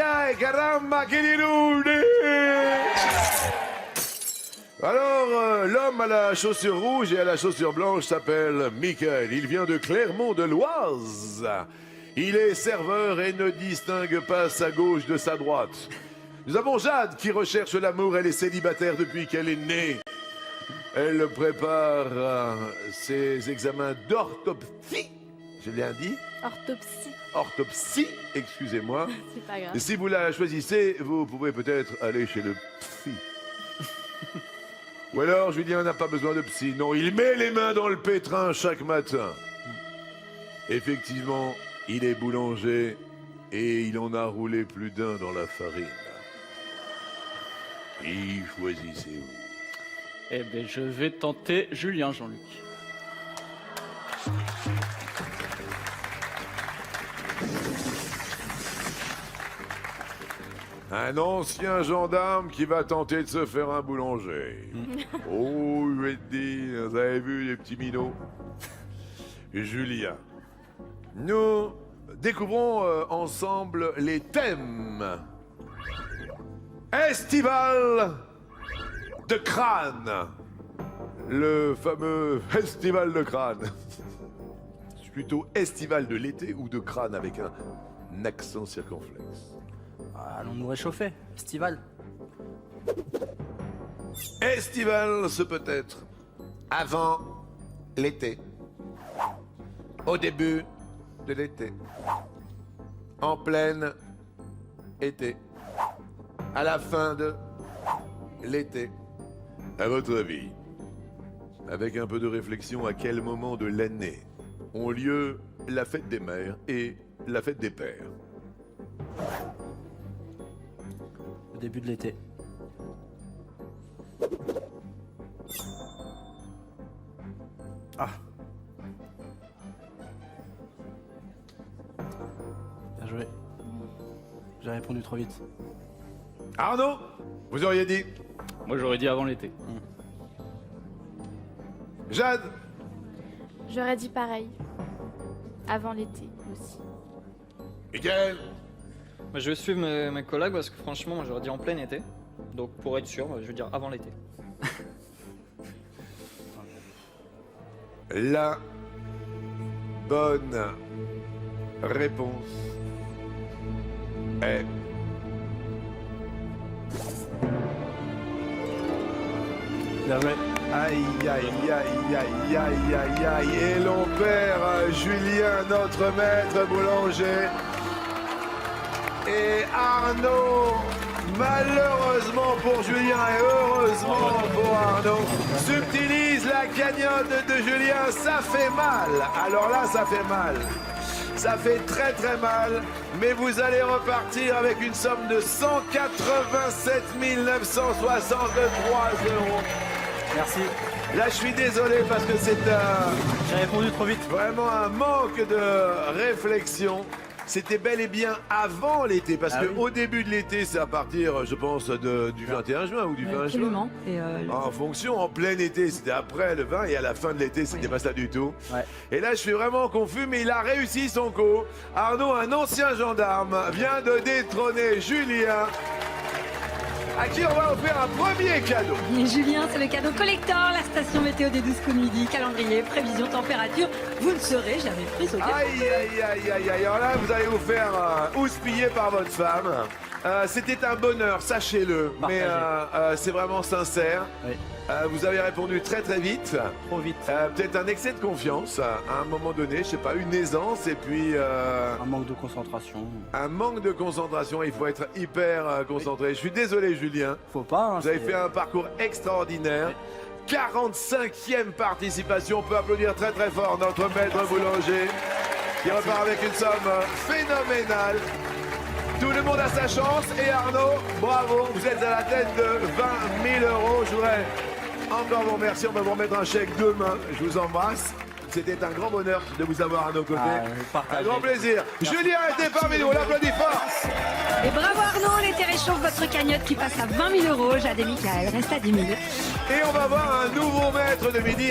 Aïe, caramba, che dirudi! Alors, l'homme à la chaussure rouge et à la chaussure blanche s'appelle Michael. Il vient de Clermont de l'Oise. Il est serveur et ne distingue pas sa gauche de sa droite. Nous avons Jade qui recherche l'amour. Elle est célibataire depuis qu'elle est née. Elle prépare ses examens d'orthopsie. Je l'ai dit? Orthopsie. Orthopsie, excusez-moi. C'est pas grave. Et si vous la choisissez, vous pouvez peut-être aller chez le psy. Ou alors, Julien n'a pas besoin de psy. Non, il met les mains dans le pétrin chaque matin. Effectivement, il est boulanger et il en a roulé plus d'un dans la farine. Y choisissez-vous. Eh bien, je vais tenter Julien, Jean-Luc. Un ancien gendarme qui va tenter de se faire un boulanger. Oh, je vais te dire, vous avez vu les petits minots? Julien. Nous découvrons ensemble les thèmes. Estival de crâne. Le fameux festival de crâne. C'est plutôt estival de l'été ou de crâne avec un accent circonflexe. Allons nous réchauffer, estival. Estival, ce peut être avant l'été, au début de l'été, en plein été, à la fin de l'été. À votre avis, avec un peu de réflexion, à quel moment de l'année ont lieu la fête des mères et la fête des pères? Au début de l'été. Ah. Bien joué. J'ai répondu trop vite. Arnaud, vous auriez dit? Moi, j'aurais dit avant l'été. Jade? J'aurais dit pareil. Avant l'été aussi. Mickaël? Moi, je vais suivre mes collègues parce que franchement, moi j'aurais dit en plein été. Donc pour être sûr, je vais dire avant l'été. La bonne réponse est... Bien joué. Aïe, aïe, aïe, aïe, aïe, aïe, aïe. Et l'on perd Julien, notre maître boulanger. Et Arnaud, malheureusement pour Julien et heureusement pour Arnaud, subtilise la cagnotte de Julien. Ça fait mal. Alors là, ça fait mal. Ça fait très très mal. Mais vous allez repartir avec une somme de 187 963 euros. Merci. Là, je suis désolé parce que c'est J'ai répondu trop vite. vraiment un manque de réflexion. C'était bel et bien avant l'été, parce qu'au début de l'été, c'est à partir, je pense, du 21 juin ou du 20 juin. Absolument. Et En fonction, en plein été, c'était après le 20, et à la fin de l'été, c'était pas ça du tout. Ouais. Et là, je suis vraiment confus, mais il a réussi son coup. Arnaud, un ancien gendarme, vient de détrôner Julien, à qui on va offrir un premier cadeau. et Julien, c'est le cadeau collector, la station météo des 12 coups de midi, calendrier, prévision, température. Vous ne serez jamais pris au dépourvu. Aïe, aïe, aïe, aïe, aïe. Alors là, vous allez vous faire houspiller par votre femme. C'était un bonheur, sachez-le. Mais c'est vraiment sincère. Oui. Vous avez répondu très très vite. Trop vite. Peut-être un excès de confiance à un moment donné, je sais pas, une aisance et puis Un manque de concentration. un manque de concentration. Il faut être hyper concentré. Je suis désolé, Julien. Faut pas. Hein, Vous avez c'est- fait un parcours extraordinaire. 45e participation. On peut applaudir très très fort notre maître boulanger qui repart avec une somme phénoménale. Tout le monde a sa chance. Et Arnaud, bravo, vous êtes à la tête de 20 000 euros. Je voudrais encore vous remercier. On va vous remettre un chèque demain. Je vous embrasse. C'était un grand bonheur de vous avoir à nos côtés. Un grand plaisir. Julien était parmi nous. On l'applaudit fort. Et bravo Arnaud, l'été réchauffe votre cagnotte qui passe à 20 000 euros. Jade et Michael, reste à 10 000. Et on va voir un nouveau maître de midi.